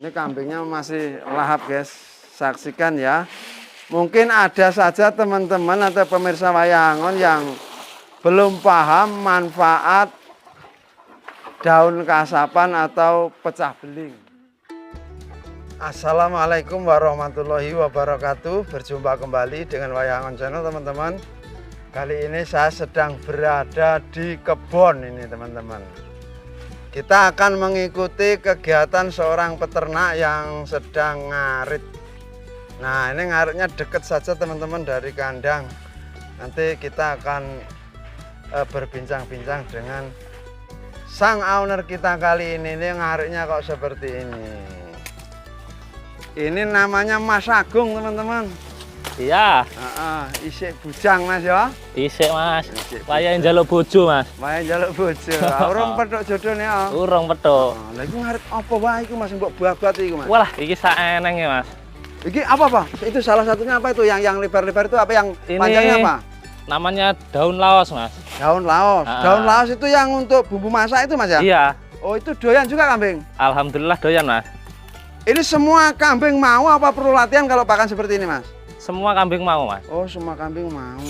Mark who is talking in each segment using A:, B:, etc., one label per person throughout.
A: Ini kambingnya masih lahap guys, saksikan ya. Mungkin ada saja teman-teman atau pemirsa Wayangon yang belum paham manfaat daun kasapan atau pecah beling. Assalamualaikum warahmatullahi wabarakatuh. Berjumpa kembali dengan Wayangon Channel teman-teman. Kali ini saya sedang berada di kebun ini teman-teman. Kita akan mengikuti kegiatan seorang peternak yang sedang ngarit. Nah, ini ngaritnya dekat saja teman-teman dari kandang. Nanti kita akan berbincang-bincang dengan sang owner kita kali ini. Ini ngaritnya kok seperti ini. Ini namanya Mas Agung teman-teman.
B: Iya.
A: Isik bujang Mas ya.
B: Isik Mas. Wayahe njaluk bojo Mas.
A: Wayahe njaluk bojo. Urung petuk jodone ya.
B: Urung petuk.
A: Lah iku ngarit apa wae iku Mas mbok babat iku Mas?
B: Walah, iki saenenge Mas.
A: Iki apa Pak? Itu salah satunya apa itu yang lebar-lebar itu apa yang panjangnya apa?
B: Namanya daun laos Mas.
A: Daun laos. Daun laos itu yang untuk bumbu masak itu Mas ya?
B: Iya.
A: Oh itu doyan juga kambing?
B: Alhamdulillah doyan Mas.
A: Ini semua kambing mau apa perlu latihan kalau pakan seperti ini Mas?
B: Semua kambing mau Mas.
A: Oh semua kambing mau.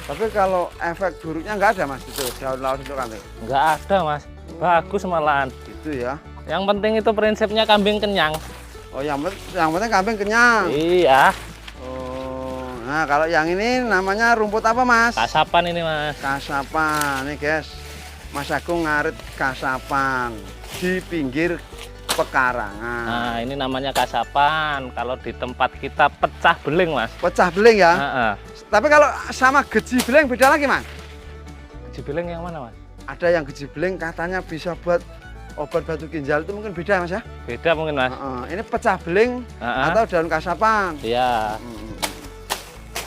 A: Tapi kalau efek buruknya nggak ada Mas itu daun laos untuk kambing?
B: Nggak ada Mas. Bagus malahan.
A: Gitu ya.
B: Yang penting itu prinsipnya kambing kenyang.
A: Oh yang penting kambing kenyang.
B: Iya.
A: Oh, nah kalau yang ini namanya rumput apa Mas?
B: Kasapan ini Mas.
A: Kasapan, nih guys. Mas Agung ngarit kasapan di pinggir pekarangan.
B: Nah ini namanya kasapan. Kalau di tempat kita pecah beling Mas.
A: Pecah beling ya? Tapi kalau sama geji beling beda lagi Mas?
B: Geji beling yang mana Mas?
A: Ada yang geji beling katanya bisa buat obat batu ginjal, itu mungkin beda Mas ya?
B: Beda mungkin Mas.
A: Ini pecah beling atau daun kasapan.
B: Iya.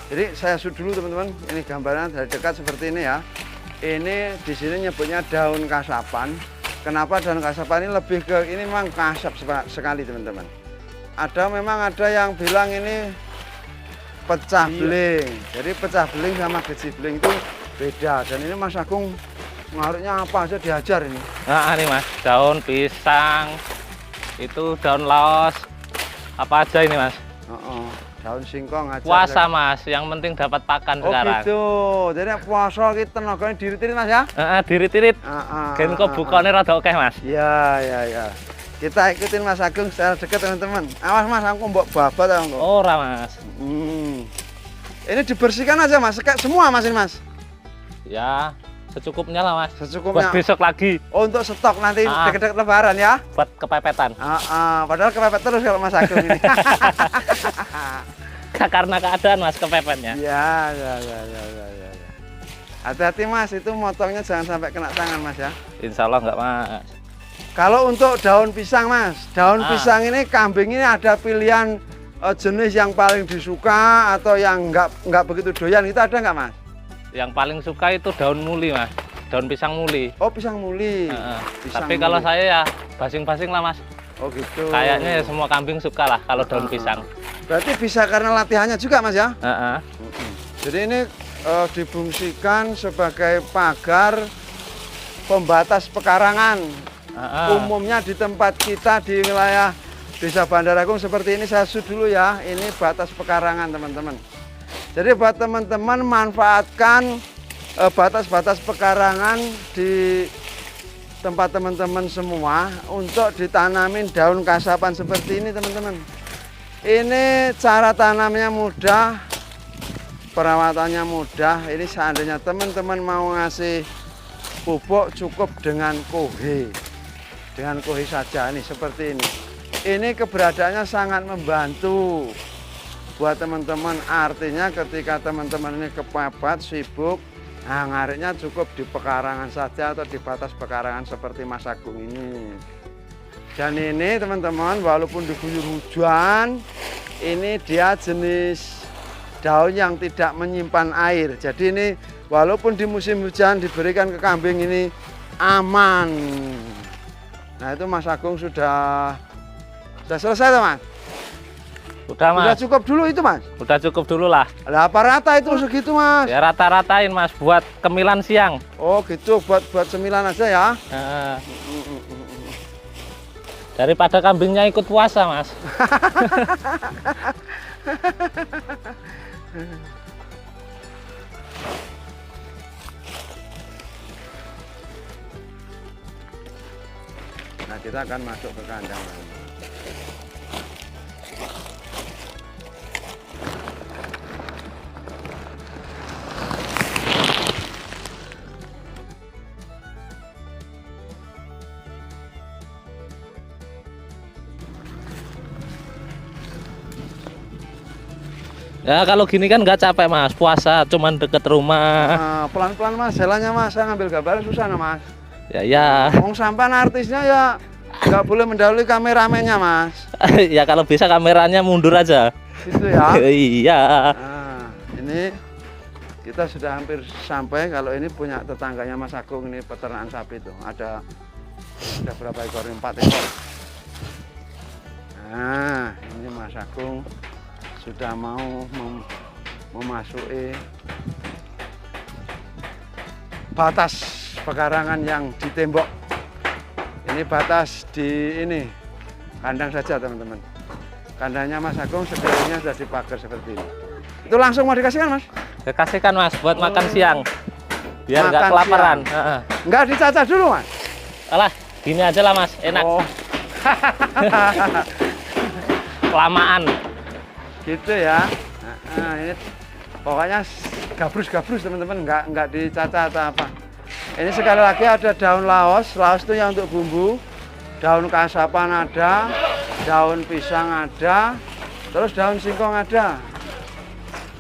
A: Jadi saya shoot dulu teman-teman. Ini gambaran dari dekat seperti ini ya. Ini di sini nyebutnya daun kasapan. Kenapa daun kasapan ini lebih ke ini memang kasap sekali teman-teman. Memang ada yang bilang ini pecah beling. Jadi pecah beling sama geji beling itu beda. Dan ini Mas Agung ngaritnya apa aja diajar ini.
B: Nah ini Mas, daun pisang, itu daun laos, apa aja ini Mas?
A: Daun singkong aja.
B: Puasa Mas, yang penting dapat pakan sekarang.
A: Oh gitu, jadi puasa kita tenaganya dirit-irit Mas ya?
B: Dirit-irit. Gen kok bukanya rada oke Mas.
A: Iya. Kita ikutin Mas Agung secara dekat teman-teman. Awas Mas, aku mbok babat ya.
B: Ora Mas.
A: Ini dibersihkan aja Mas, semua Mas ini Mas?
B: Ya, secukupnya lah Mas.
A: Secukupnya.
B: Buat besok lagi.
A: Oh untuk stok nanti dekat-dekat lebaran ya?
B: Buat kepepetan.
A: Padahal kepepet terus kalau Mas Agung ini.
B: Karena keadaan Mas kepepetnya.
A: Ya. Hati-hati Mas, itu motongnya jangan sampai kena tangan Mas ya.
B: Insya Allah enggak Mas.
A: Kalau untuk daun pisang Mas, daun pisang ini kambing ini ada pilihan jenis yang paling disuka atau yang nggak begitu doyan, itu ada nggak Mas?
B: Yang paling suka itu daun muli Mas, daun pisang muli.
A: Oh pisang muli.
B: Tapi kalau saya ya basing-basing lah Mas.
A: Oh gitu.
B: Kayaknya ya semua kambing suka lah kalau daun pisang.
A: Berarti bisa karena latihannya juga Mas ya? Jadi ini difungsikan sebagai pagar pembatas pekarangan. Umumnya di tempat kita di wilayah Desa Bandar Agung seperti ini, saya shoot dulu ya. Ini batas pekarangan teman-teman. Jadi buat teman-teman manfaatkan batas-batas pekarangan di tempat teman-teman semua untuk ditanamin daun kasapan seperti ini teman-teman. Ini cara tanamnya mudah, perawatannya mudah. Ini seandainya teman-teman mau ngasih pupuk cukup dengan kohe. Dengan kohe saja nih seperti ini. Ini keberadaannya sangat membantu buat teman-teman. Artinya ketika teman-teman ini kepepet, sibuk, nah ngaritnya cukup di pekarangan saja atau di batas pekarangan seperti Mas Agung ini. Dan ini teman-teman walaupun diguyur hujan, ini dia jenis daun yang tidak menyimpan air. Jadi ini walaupun di musim hujan diberikan ke kambing ini aman. Nah itu Mas Agung sudah selesai Mas?
B: Udah Mas.
A: Udah cukup dulu itu Mas?
B: Udah cukup dulu lah.
A: Lah apa rata itu segitu Mas?
B: Ya rata-ratain Mas buat kemilan siang.
A: Oh gitu, buat cemilan aja ya?
B: Daripada kambingnya ikut puasa, Mas.
A: Nah, kita akan masuk ke kandang.
B: Ya kalau gini kan nggak capek Mas, puasa cuman deket rumah.
A: Nah, pelan-pelan Mas, jalannya Mas, saya ngambil gambar susah nah Mas.
B: Ya.
A: Wong sampean artisnya ya nggak boleh mendahului kameramennya Mas.
B: Ya kalau bisa kameranya mundur aja.
A: Itu ya.
B: Iya.
A: Nah, ini kita sudah hampir sampai. Kalau ini punya tetangganya Mas Agung, ini peternakan sapi tuh. Ada berapa ekor? 4 ekor. Nah, ini Mas Agung sudah mau memasuki batas pekarangan yang di tembok. Ini batas di ini kandang saja teman-teman. Kandangnya Mas Agung sebelumnya sudah dipagar seperti ini. Itu langsung mau dikasihkan Mas?
B: Dikasihkan Mas buat makan siang. Biar nggak kelaparan.
A: Nggak dicacah dulu Mas?
B: Alah, gini aja lah Mas, enak.
A: Oh.
B: Kelamaan.
A: Gitu ya. Nah, ini pokoknya gabrus-gabrus teman-teman, nggak dicacah atau apa. Ini sekali lagi ada daun laos. Laos itu yang untuk bumbu. Daun kasapan ada, daun pisang ada, terus daun singkong ada.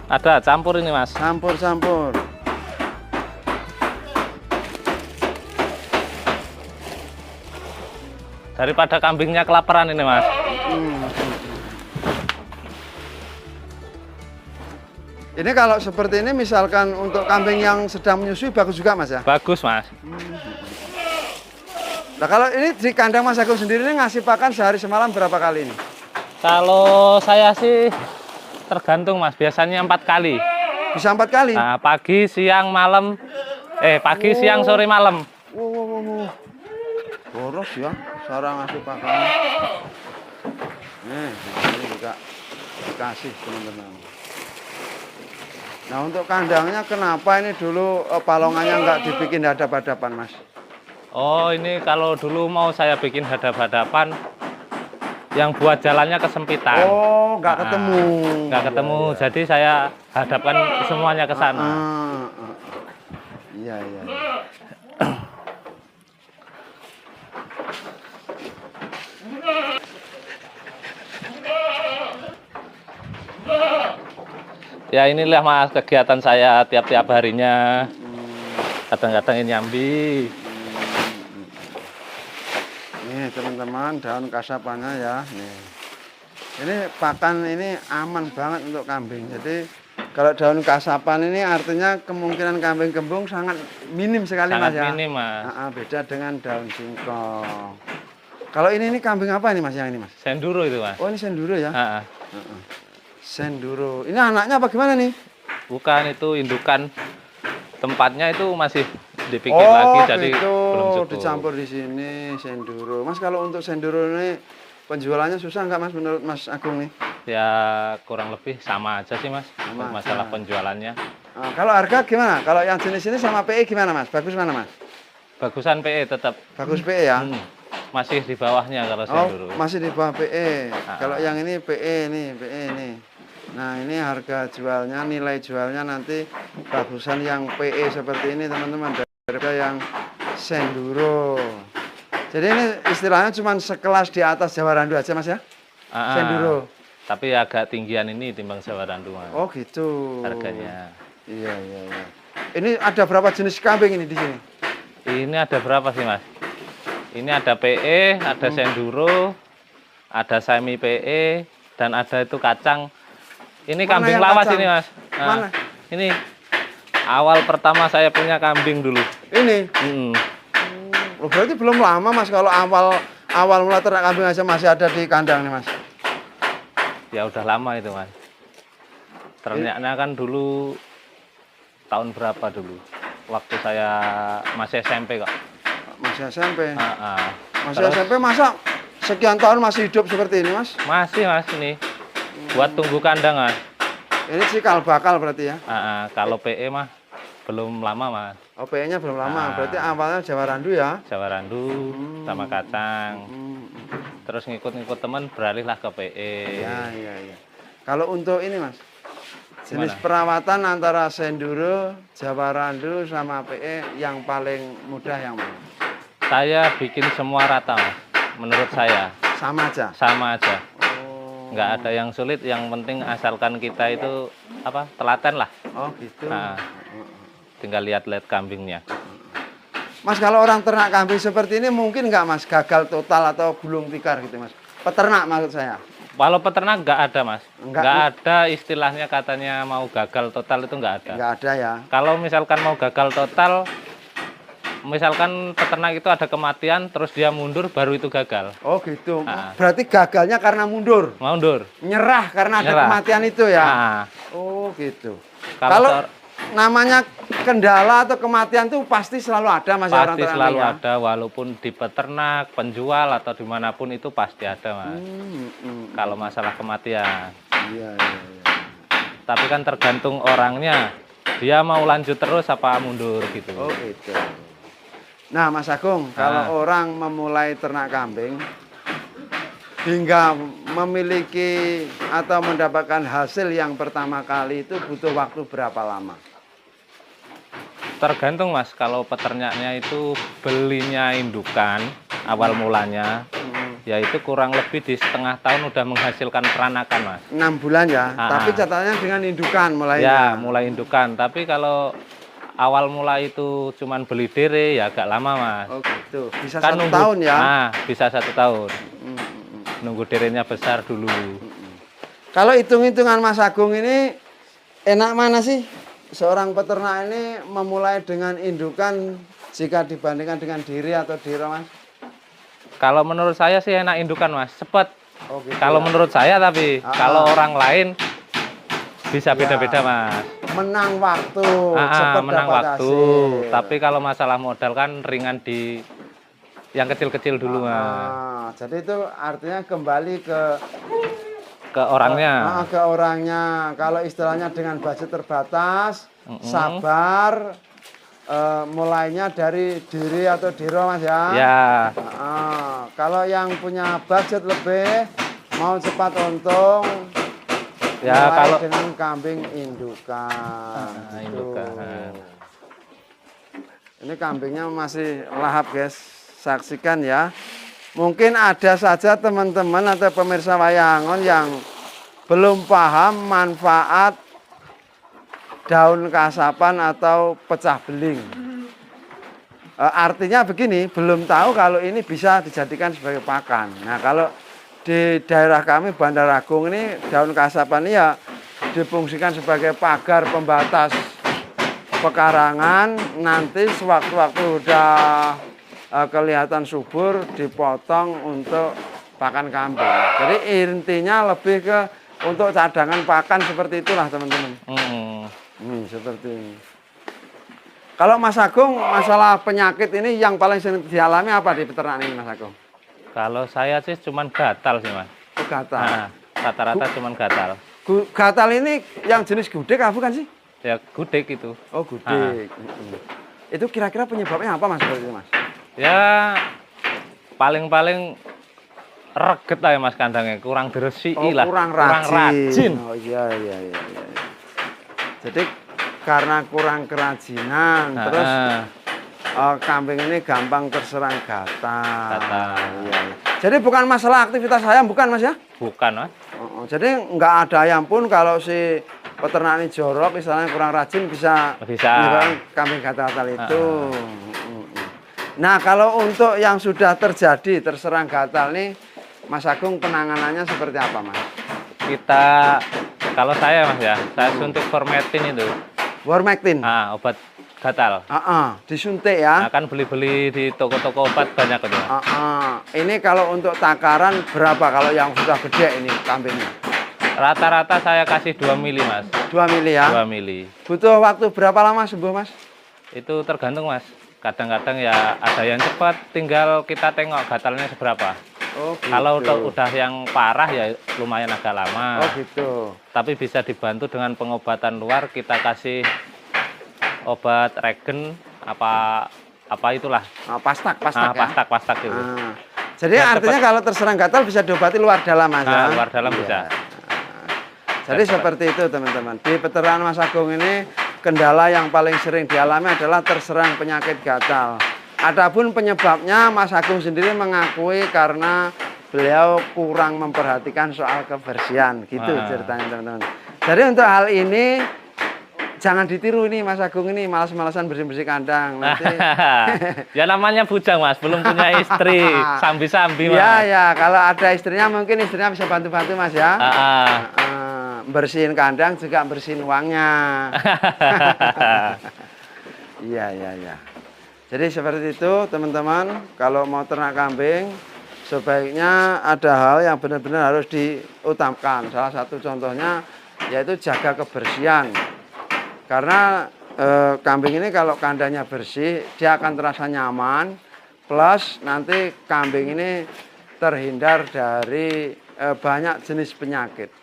B: Ada campur ini Mas.
A: Campur-campur.
B: Daripada kambingnya kelaparan ini Mas.
A: Ini kalau seperti ini misalkan untuk kambing yang sedang menyusui bagus juga Mas ya?
B: Bagus Mas.
A: Nah kalau ini di kandang Mas Agung sendiri ini ngasih pakan sehari semalam berapa kali ini?
B: Kalau saya sih tergantung Mas, biasanya 4 kali.
A: Bisa 4 kali?
B: Nah, pagi, siang, malam. Pagi, siang, sore, malam.
A: Boros ya, seorang ngasih pakan. Nih, ini juga dikasih teman-teman. Nah untuk kandangnya kenapa ini dulu palongannya nggak dibikin hadap-hadapan Mas?
B: Oh ini kalau dulu mau saya bikin hadap-hadapan, yang buat jalannya kesempitan.
A: Oh nggak ketemu.
B: Nggak ketemu, ya. Jadi saya hadapkan semuanya ke sana.
A: Iya.
B: Ya inilah Mas kegiatan saya tiap-tiap harinya. Kadang-kadang ini nyambi.
A: Nih teman-teman daun kasapannya ya. Nih. Ini pakan ini aman banget untuk kambing. Jadi kalau daun kasapan ini artinya kemungkinan kambing kembung sangat minim sekali
B: sangat
A: Mas ya.
B: Minim Mas.
A: Beda dengan daun singkong. Kalau ini kambing apa ini Mas yang ini Mas?
B: Senduro itu Mas.
A: Oh ini senduro ya? Senduro. Ini anaknya apa gimana nih?
B: Bukan, itu indukan. Tempatnya itu masih dipikir lagi, jadi belum cukup.
A: Dicampur di sini senduro. Mas kalau untuk senduro ini penjualannya susah nggak Mas menurut Mas Agung nih?
B: Ya kurang lebih sama aja sih Mas. Masalah penjualannya.
A: Nah, kalau harga gimana? Kalau yang jenis ini sama PE gimana Mas? Bagus mana Mas?
B: Bagusan PE tetap.
A: Bagus PE ya?
B: Masih di bawahnya kalau senduro.
A: Masih di bawah PE. Kalau yang ini PE nih, PE nih. Nah ini harga jualnya, nilai jualnya nanti bagusan yang PE seperti ini teman-teman, daripada yang senduro. Jadi ini istilahnya cuma sekelas di atas Jawa Randu aja Mas ya? Senduro.
B: Tapi agak tinggian ini timbang Jawa Randu Mas.
A: Oh gitu.
B: Harganya.
A: Iya. Ini ada berapa jenis kambing ini di sini?
B: Ini ada berapa sih Mas? Ini ada PE, ada senduro, ada semi PE, dan ada itu kacang. Ini kambing lawas kacang? Ini Mas. Nah, mana? Ini awal pertama saya punya kambing dulu.
A: Ini? Oh, berarti belum lama Mas kalau awal mula ternak kambing aja masih ada di kandang nih Mas.
B: Ya udah lama itu Mas. Ternaknya kan dulu tahun berapa dulu? Waktu saya masih SMP kok.
A: Masih SMP?
B: Masih
A: SMP masa sekian tahun masih hidup seperti ini, Mas?
B: Masih, Mas, ini. Buat tunggu kandang, Mas.
A: Ini cikal bakal berarti ya?
B: Kalau PE mah belum lama, Mas.
A: Oh, PE-nya belum lama. Berarti awalnya Jawa Randu ya?
B: Jawa Randu sama kacang. Terus ngikut-ngikut teman beralihlah ke PE.
A: Iya. Kalau untuk ini, Mas, jenis
B: Gimana?
A: perawatan antara Senduro, Jawa Randu sama PE yang paling mudah yang mana?
B: Saya bikin semua rata, Mas. Menurut saya
A: Sama aja?
B: sama aja.
A: Oh,
B: Nggak ada yang sulit, yang penting asalkan kita itu telaten lah.
A: oh gitu.
B: Nah, tinggal lihat-lihat kambingnya.
A: Mas, kalau orang ternak kambing seperti ini mungkin nggak, Mas, gagal total atau gulung tikar gitu, Mas? Peternak maksud saya.
B: Kalau peternak nggak ada, Mas.
A: Nggak.
B: Nggak ada istilahnya katanya mau gagal total, itu nggak ada.
A: Nggak ada ya?
B: Kalau misalkan mau gagal total, misalkan peternak itu ada kematian, terus dia mundur, baru itu gagal.
A: Oh gitu. Berarti gagalnya karena mundur?
B: Mundur.
A: Nyerah karena ada
B: Nyerah.
A: kematian itu ya?
B: Nah,
A: Oh gitu.
B: Kalau
A: Kalau namanya kendala atau kematian tuh pasti selalu ada, Mas, ya, orang
B: pasti
A: ternak
B: selalu
A: ya?
B: ada, walaupun di peternak, penjual, atau dimanapun itu pasti ada, Mas. Kalau masalah kematian.
A: Iya.
B: Tapi kan tergantung orangnya, dia mau lanjut terus apa mundur gitu.
A: Oh gitu. Nah, Mas Agung, kalau orang memulai ternak kambing hingga memiliki atau mendapatkan hasil yang pertama kali itu butuh waktu berapa lama?
B: Tergantung, Mas, kalau peternaknya itu belinya indukan awal mulanya, yaitu kurang lebih di setengah tahun udah menghasilkan peranakan, Mas.
A: 6 bulan ya, tapi catatannya dengan indukan mulainya.
B: Ya, mulai indukan. Tapi kalau awal mula itu cuman beli dere ya agak lama, Mas.
A: Oh gitu, bisa
B: Kan
A: 1 tahun ya?
B: Nah, bisa 1 tahun. Nunggu derenya besar dulu.
A: Kalau hitung-hitungan Mas Agung ini enak mana sih seorang peternak ini memulai dengan indukan jika dibandingkan dengan diri atau diro, Mas?
B: Kalau menurut saya sih enak indukan, Mas. Cepet.
A: Oh, gitu
B: Kalau
A: ya?
B: menurut saya, tapi kalau orang lain bisa beda-beda, Mas.
A: Menang waktu, cepat
B: menang
A: dapat
B: waktu.
A: hasil.
B: Tapi kalau masalah modal kan ringan di yang kecil-kecil dulu, Mas.
A: Jadi itu artinya kembali
B: Ke orangnya.
A: ke orangnya. Kalau istilahnya dengan budget terbatas, sabar, mulainya dari diri atau diro, Mas ya.
B: Ya.
A: Kalau yang punya budget lebih, mau cepat untung,
B: Ya,
A: mulai
B: kalau
A: dengan kambing indukan.
B: indukan.
A: Ini kambingnya masih lahap, guys. Saksikan ya. Mungkin ada saja teman-teman atau pemirsa Wayangon yang belum paham manfaat daun kasapan atau pecah beling. Artinya begini, belum tahu kalau ini bisa dijadikan sebagai pakan. Nah, kalau di daerah kami Bandar Agung ini daun kasapan ini ya difungsikan sebagai pagar pembatas pekarangan. Nanti sewaktu-waktu udah kelihatan subur dipotong untuk pakan kambing. Jadi intinya lebih ke untuk cadangan pakan seperti itulah, teman-teman. Seperti ini. Kalau Mas Agung, masalah penyakit ini yang paling sering dialami apa di peternak ini, Mas Agung?
B: Kalau saya sih cuman gatal sih, Mas.
A: Oh, gatal.
B: Rata-rata cuman gatal.
A: Gatal ini yang jenis gudeg apa bukan sih?
B: Ya gudeg itu.
A: Oh, gudeg. Itu kira-kira penyebabnya apa, Mas? Seperti itu, Mas?
B: Ya paling-paling reget lah ya, Mas, kandangnya. Kurang diresiki lah.
A: Kurang rajin. Oh iya. Jadi karena kurang kerajinan, terus kambing ini gampang terserang gatal. Iya. Jadi bukan masalah aktivitas ayam, bukan, Mas ya?
B: Bukan, Mas.
A: Jadi nggak ada ayam pun kalau si peternak ini jorok, misalnya kurang rajin bisa menyebabkan kambing gatal itu. Nah, kalau untuk yang sudah terjadi terserang gatal nih, Mas Agung penanganannya seperti apa, Mas?
B: Kalau saya, Mas ya, saya suntik Vormetin itu.
A: Vormetin?
B: Obat gatal.
A: Disuntik ya?
B: Nah, kan beli-beli di toko-toko obat banyak itu.
A: Ini kalau untuk takaran berapa kalau yang sudah gede ini kambingnya?
B: Rata-rata saya kasih 2 mili, Mas.
A: 2 mili ya?
B: 2 mili.
A: Butuh waktu berapa lama sembuh, Mas?
B: Itu tergantung, Mas. Kadang-kadang ya ada yang cepat, tinggal kita tengok gatalnya seberapa.
A: Oh, gitu.
B: Kalau udah yang parah ya lumayan agak lama.
A: Oh gitu.
B: Tapi bisa dibantu dengan pengobatan luar, kita kasih obat regen apa itulah.
A: Pastak
B: ya. Pastak itu.
A: Jadi biar artinya kalau terserang gatal bisa diobati luar dalam Mas.
B: Luar dalam bisa.
A: Jadi seperti itu teman-teman. Di peternakan Mas Agung ini kendala yang paling sering dialami adalah terserang penyakit gatal. Adapun penyebabnya Mas Agung sendiri mengakui karena beliau kurang memperhatikan soal kebersihan, gitu ceritanya teman-teman. Jadi untuk hal ini jangan ditiru nih Mas Agung ini malas-malasan bersih-bersih kandang nanti.
B: Ya namanya bujang Mas, belum punya istri, sambi-sambi Mas.
A: Ya, kalau ada istrinya mungkin istrinya bisa bantu-bantu Mas ya. Bersihin kandang juga bersihin uangnya. Iya. Jadi seperti itu teman-teman, kalau mau ternak kambing sebaiknya ada hal yang benar-benar harus diutamakan. Salah satu contohnya yaitu jaga kebersihan. Karena kambing ini kalau kandangnya bersih, dia akan terasa nyaman. Plus nanti kambing ini terhindar dari banyak jenis penyakit.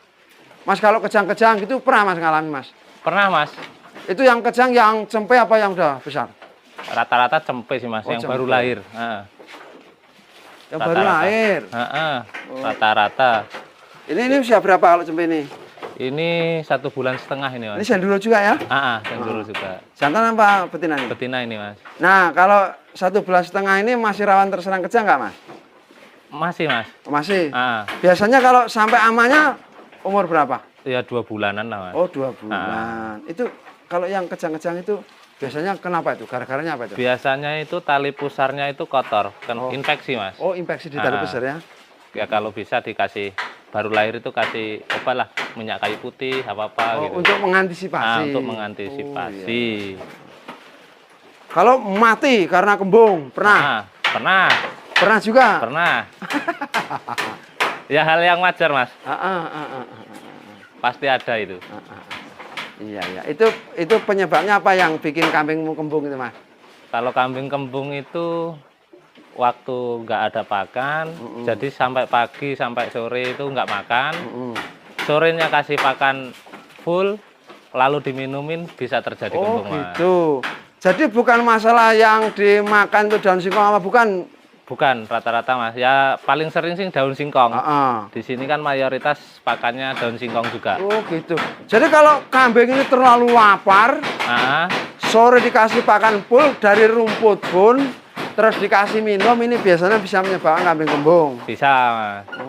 A: Mas kalau kejang-kejang gitu pernah Mas ngalami Mas?
B: Pernah Mas.
A: Itu yang kejang yang cempe apa yang udah besar?
B: Rata-rata cempe sih Mas, yang
A: cempe.
B: baru lahir.
A: Yang baru lahir?
B: Rata-rata.
A: Ini usia berapa kalau cempe ini?
B: Ini 1,5 bulan ini Mas.
A: Ini senduro juga ya?
B: Senduro juga.
A: Jantan apa betina ini?
B: Betina ini Mas.
A: Nah kalau 1,5 bulan ini masih rawan terserang kejang nggak Mas?
B: Masih Mas.
A: Masih? Biasanya kalau sampai amannya umur berapa?
B: Ya 2 bulanan lah Mas.
A: Oh 2 bulan. Itu kalau yang kejang-kejang itu biasanya kenapa itu? Gara-garanya apa itu?
B: Biasanya itu tali pusarnya itu kotor, infeksi Mas.
A: Oh infeksi di tali pusar ya?
B: Ya kalau bisa dikasih, baru lahir itu kasih obat lah, minyak kayu putih, apa-apa gitu.
A: Untuk mengantisipasi?
B: Untuk mengantisipasi.
A: Iya. Kalau mati karena kembung, pernah?
B: Pernah.
A: Pernah juga?
B: Pernah. Ya hal yang wajar Mas. Pasti ada itu.
A: Iya. Itu penyebabnya apa yang bikin kambingmu kembung itu Mas?
B: Kalau kambing kembung itu waktu nggak ada pakan, jadi sampai pagi sampai sore itu nggak makan. Sorenya kasih pakan full, lalu diminumin bisa terjadi kembung Mas.
A: Gitu. Jadi bukan masalah yang dimakan itu daun singkong apa bukan?
B: Bukan, rata-rata Mas. Ya paling sering sih daun singkong. Di sini kan mayoritas pakannya daun singkong juga.
A: Oh gitu. Jadi kalau kambing ini terlalu lapar, sore dikasih pakan full dari rumput pun, terus dikasih minum, ini biasanya bisa menyebabkan kambing kembung.
B: Bisa Mas. Gitu.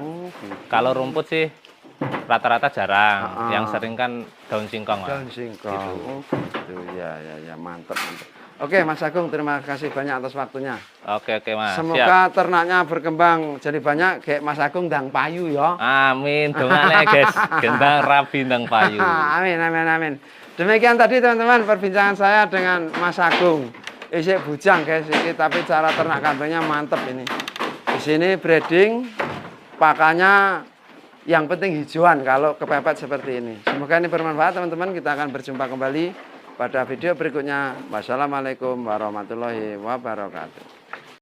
B: Kalau rumput sih rata-rata jarang. Yang sering kan daun singkong Mas.
A: Daun singkong. Gitu. Ya, mantap. Oke Mas Agung, terima kasih banyak atas waktunya.
B: Oke Mas.
A: Semoga ternaknya berkembang jadi banyak kayak Mas Agung ndang payu ya.
B: Amin. Dongane guys, gendang rabi ndang payu.
A: Amin. Demikian tadi teman-teman perbincangan saya dengan Mas Agung. Isik bujang guys ini, tapi cara ternak kambingnya mantep ini. Di sini breeding, pakannya yang penting hijauan kalau kepepet seperti ini. Semoga ini bermanfaat teman-teman. Kita akan berjumpa kembali pada video berikutnya. Wassalamualaikum warahmatullahi wabarakatuh.